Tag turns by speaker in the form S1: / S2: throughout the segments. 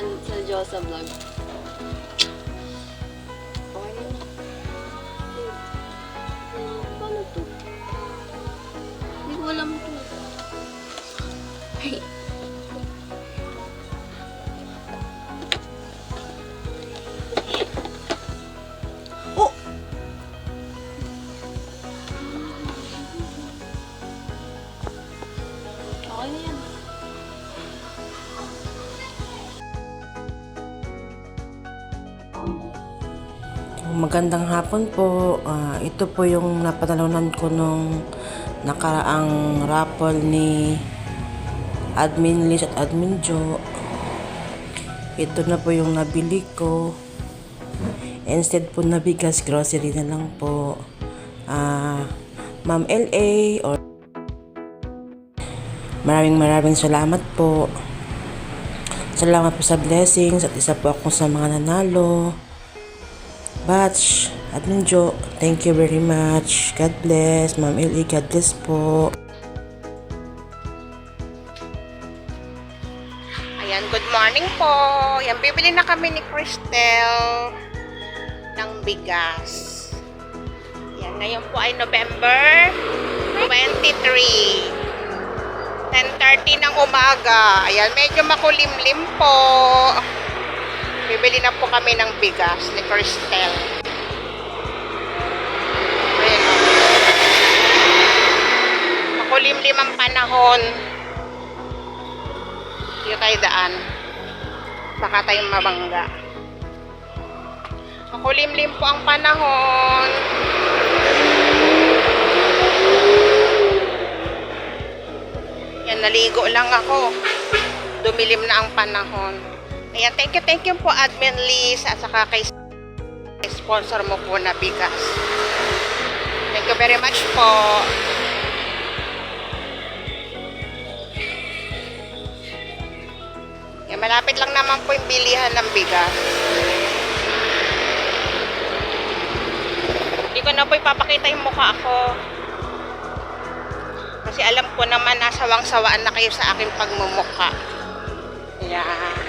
S1: yan sa Diyosa Vlog. Okay na. Paano to? Hindi ko alam to. Ay.
S2: Oh!
S1: Okay na yan.
S2: Magandang hapon po. Ito po yung napanalunan ko nung nakaraang raffle ni Admin Liz at Admin Jo. Ito na po yung nabili ko. Instead po na bigas, grocery na lang po. Ma'am LA or maraming salamat po. Salamat po sa blessings at isa po ako sa mga nanalo. Batch, Admin Jo, thank you very much. God bless. Ma'am Eli, God bless po.
S3: Ayan, good morning po. Ayan, bibili na kami ni Cristel ng bigas. Ayan, ngayon po ay November 23. 10:30 ng umaga. Ayan, medyo makulimlim po. Bibili na po kami ng bigas ni Cristel. Ayan. Makulimlim ang panahon. Dito tayo daan. Baka tayong mabangga. Makulimlim po ang panahon. Yan, naligo lang ako. Dumilim na ang panahon. Ayan, thank you po Admin Liz at saka kay sponsor mo po na bigas. Thank you very much po. Ayan, malapit lang naman po yung bilihan ng bigas. Hindi ko na po ipapakita yung mukha ko. Kasi alam ko naman nasawang-sawaan na kayo sa aking pagmumukha. Ayan.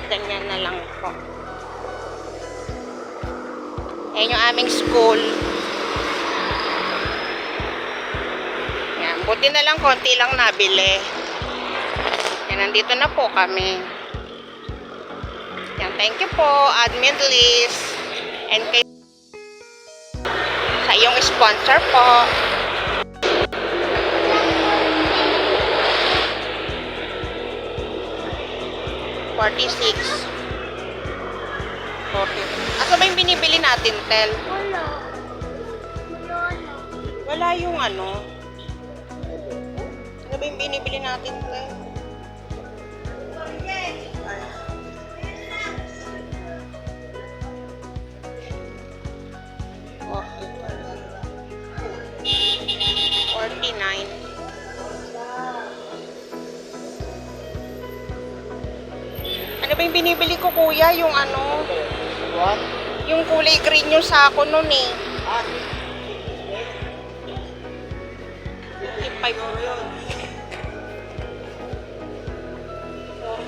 S3: Ganyan na lang po. Ayan yung aming school. Ayan. Buti na lang, konti lang nabili. Ayan, nandito na po kami. Ayan, thank you po, Admin Liz. And kay sa iyong sponsor po. $46. Asa ba yung binibili natin, Tel? Wala yung ano. Ano ba yung binibili natin, Tel? $49. Ano ba yung binibili ko, kuya? Yung ano? What? Yung kulay green yung sako nun eh. 55 yun.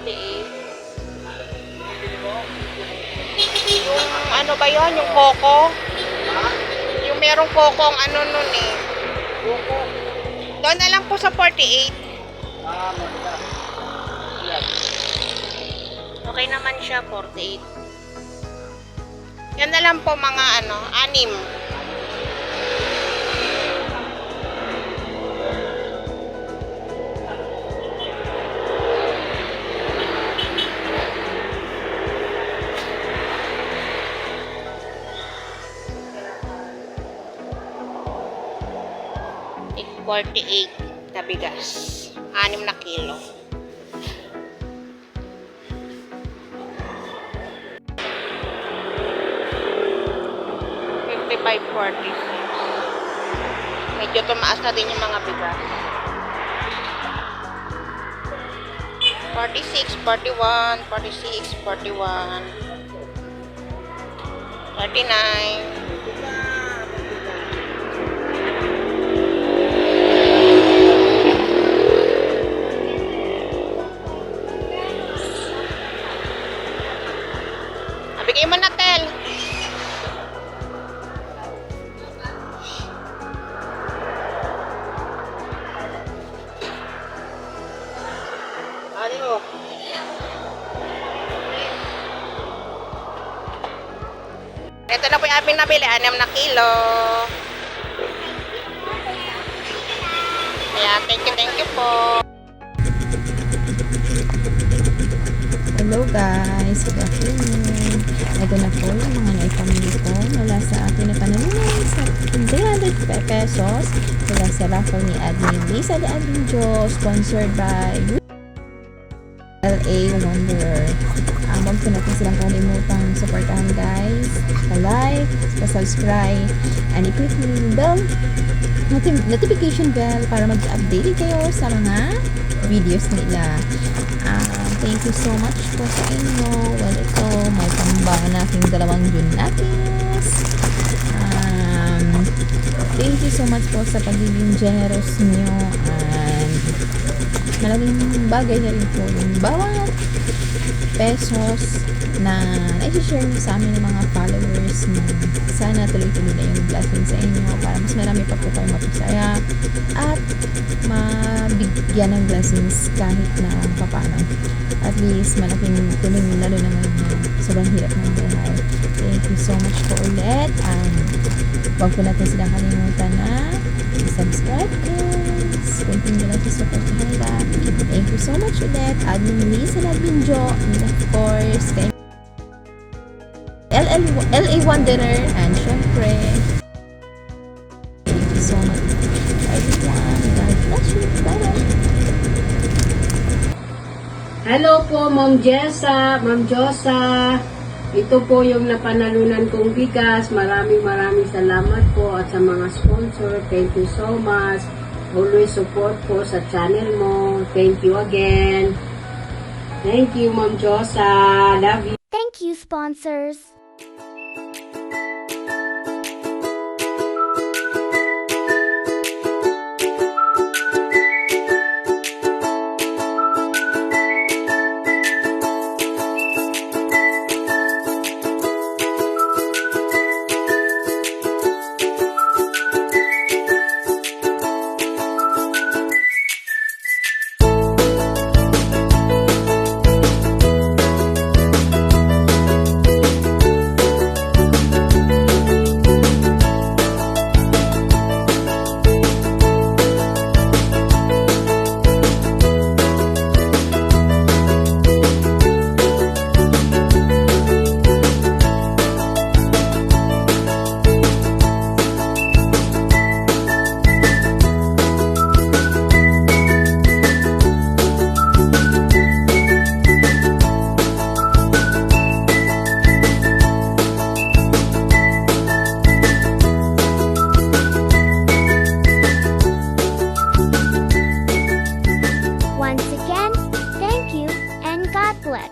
S3: 48. Yung ano ba yun? Yung coco? Yung merong coco ang ano nun eh. Doon na lang po sa 48. Okay naman siya, 48. Yan na lang po mga ano, 6. $48 na bigas. 6 na kilo. $55.46. Medyo tumaas na din yung mga bigas. 46, 41, 46, 41, 39. Bigay mo na, Tel. Ano? Ito na po yung aming nabili, 6 na kilo. Ayan, thank you po.
S4: Hello guys, good afternoon. Ito na po yung mga naipamili ko mula sa akin na panalunan sa 300 pesos mula sa raffle ni Admin Lisa de Adminjo, sponsored by LA Wanderer. Huwag po natin silang kalimutang supportahan guys. Pa-like, pa-subscribe, and i-click yung bell notification bell para mag-update kayo sa mga videos nila. Thank you so much po sa inyo. Well, ito, may tambangan nating 2 Junatis. Thank you so much po sa pagiging generous nyo, and malaking bagay na rin po yung bawat pesos na na-share nyo sa amin ng mga followers nyo. Sana tuloy-tuloy na yung blessing sa inyo para mas marami pa po kayong mapasaya at mabigyan ng blessings kahit na papano. At least malaking tulong lalo na ngayon na sobrang hirap ng buhay. Thank you so much po ulit, and huwag po natin silang kalimutan na subscribe guys. Continue lang sa support sa kanila. Thank you so much ulit, Admin Lisa and Admin Jo, and of course kay LA Wanderer, and syempre thank you so much everyone. God bless you. Bye-bye.
S5: Hello po, Ma'am Jessa, Ma'am Josa. Ito po yung napanalunan kong bigas. Maraming salamat po, at sa mga sponsor, thank you so much. Always support po sa channel mo. Thank you again. Thank you, Ma'am Josa. Love you.
S6: Thank you, sponsors. Once again, thank you and God bless.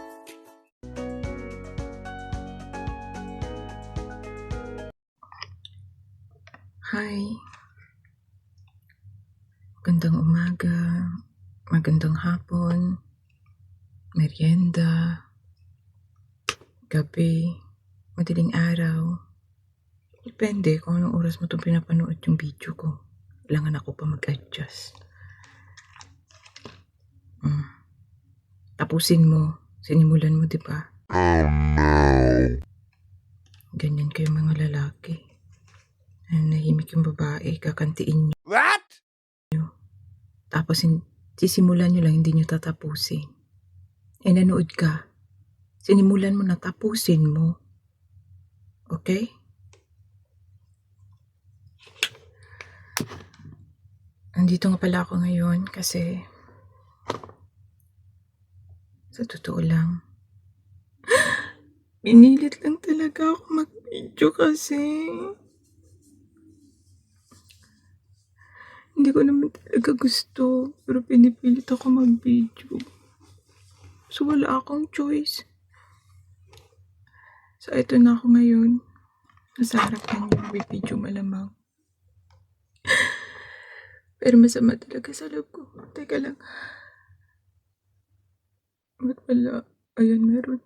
S7: Hi. Magandang umaga, magandang hapon, merienda, gabi, madaling araw. Depende kung anong oras mo itong pinapanood yung video ko. Kailangan ako pa mag-adjust. Tapusin mo. Sinimulan mo, di ba? Ganyan kayo mga lalaki. Nahimik yung babae, kakantiin nyo.
S8: What?
S7: Tapos sisimulan nyo lang, hindi nyo tatapusin. Nanood ka. Sinimulan mo na, tapusin mo. Okay? Andito nga pala ako ngayon kasi sa totoo lang, pinilit lang talaga ako mag-video kasi hindi ko naman talaga gusto, pero pinipilit ako mag-video. So wala akong choice. So ito na ako ngayon. Nasa harap na niyo mag-video malamang. Pero masama talaga sa loob ko. Teka lang. Ba't pala? Ayan, meron.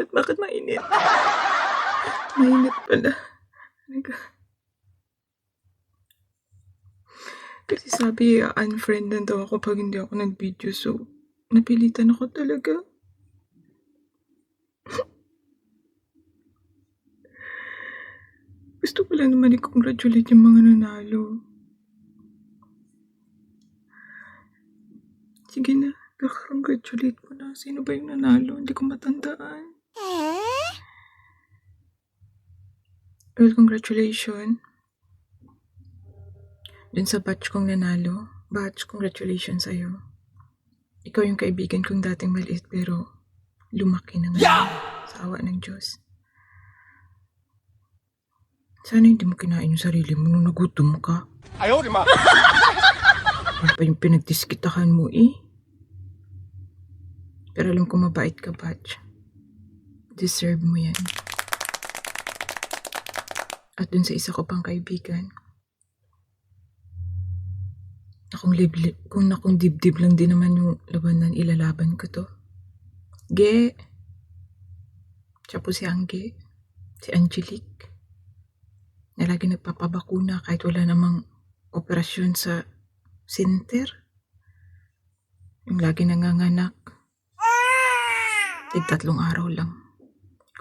S7: Bakit mainit? Mainit pala. Kasi sabi, unfriend na daw ako pag hindi ako nag-video. So, napilitan ako talaga. Gusto ko lang naman i-congratulate yung mga nanalo. Sige na, congratulate ko na. Sino ba yung nanalo? Hindi ko matandaan. Well, congratulations. Dun sa batch kong nanalo. Batch, congratulations sa'yo. Ikaw yung kaibigan kong dating maliit pero lumaki na ngayon. Sa awa ng Diyos. Sana hindi mo kinain yung sarili mo nung nagutom ka. Ayaw, di ma! Ano pa yung pinagdiskitahan mo eh? Pero alam ko mabait ka, batch. Deserve mo yan. At dun sa isa ko pang kaibigan, kung akong dibdib lang din naman yung labanan, ilalaban ko to. Ge! Siya po si Angge, si Angelique, na lagi nagpapabakuna kahit wala namang operasyon sa center. Yung lagi nanganganak. 3 araw lang.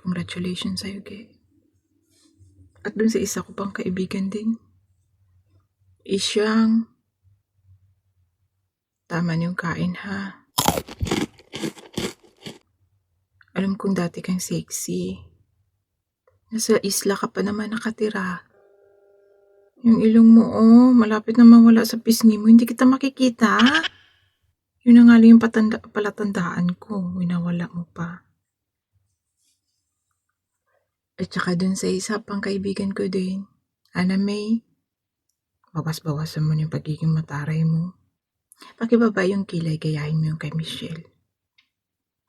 S7: Congratulations sa'yo, Ge. At dun sa isa ko pang kaibigan din, Isyang, tama na yung kain ha. Alam kong dati kang sexy. Nasa isla ka pa naman nakatira. Yung ilong mo, malapit na mawala sa pisngi mo. Hindi kita makikita. Yun na nga lang yung palatandaan ko. Winawala mo pa. At saka dun sa isa pang kaibigan ko din, Ana May, bawas-bawasan mo yung pagiging mataray mo. Pakibaba yung kilay, gayahin mo yung kay Michelle.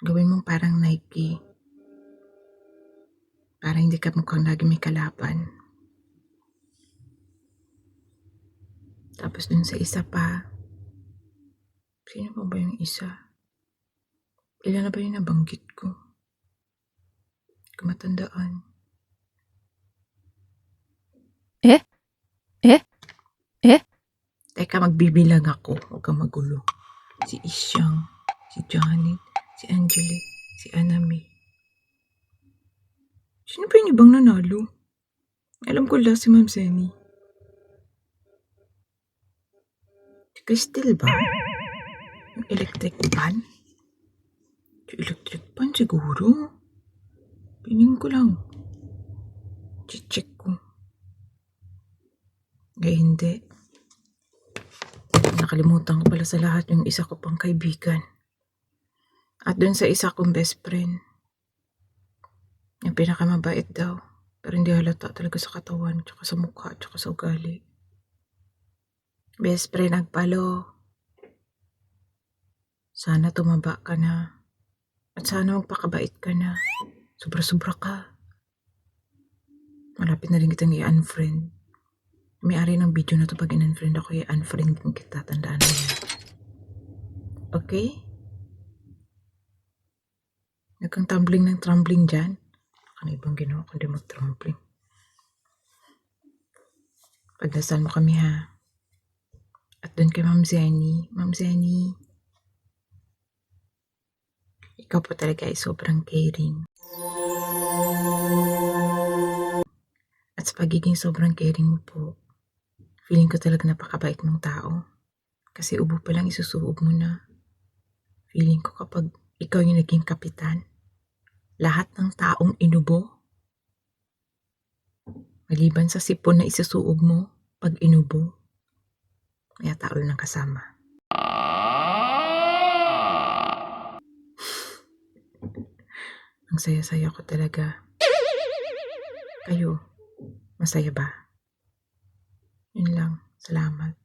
S7: Gawin mong parang Nike. Para hindi ka mukhang lagi may kalaban. Tapos dun sa isa pa, sino pa ba yung isa? Ilan na ba yung nabanggit ko? Hindi ko matandaan. Teka, magbibilang ako. Huwag kang magulo. Si Isyang, si Janet, si Angelique, si Anami. Sino pa yung ibang nanalo? Alam ko lang si Ma'am Zenny. Si Crystal ba? Yung electric pan? Yung electric pan siguro. Piling ko lang. Check ko. Gaya hindi. Nakalimutan ko pala sa lahat yung isa ko pang kaibigan. At dun sa isa kong best friend. Yung pinakamabait daw. Pero hindi halata talaga sa katawan, tsaka sa mukha, tsaka sa ugali. Best friend, Agpalo. Sana tumaba ka na. At sana magpakabait ka na. Sobra-sobra ka. Malapit na rin kitang i-unfriend. May-ari ng video na to pag in-unfriend ako, i-unfriend din kita. Tandaan mo yan. Okay? Nagkang tumbling ng trembling dyan. Ano ibang ginawa kundi mag-trembling. Pagdasal mo kami ha. At doon kay Ma'am Zenny. Ma'am Zenny, ikaw po talaga ay sobrang caring. At sa pagiging sobrang caring mo po, feeling ko talaga napakabait mong tao. Kasi ubo pa lang isusuob mo na. Feeling ko kapag ikaw yung naging kapitan, lahat ng taong inubo, maliban sa sipon na isusuob mo pag inubo, kaya tao lang kasama. Ang saya-saya ko talaga. Kayo, masaya ba? Yun lang. Salamat.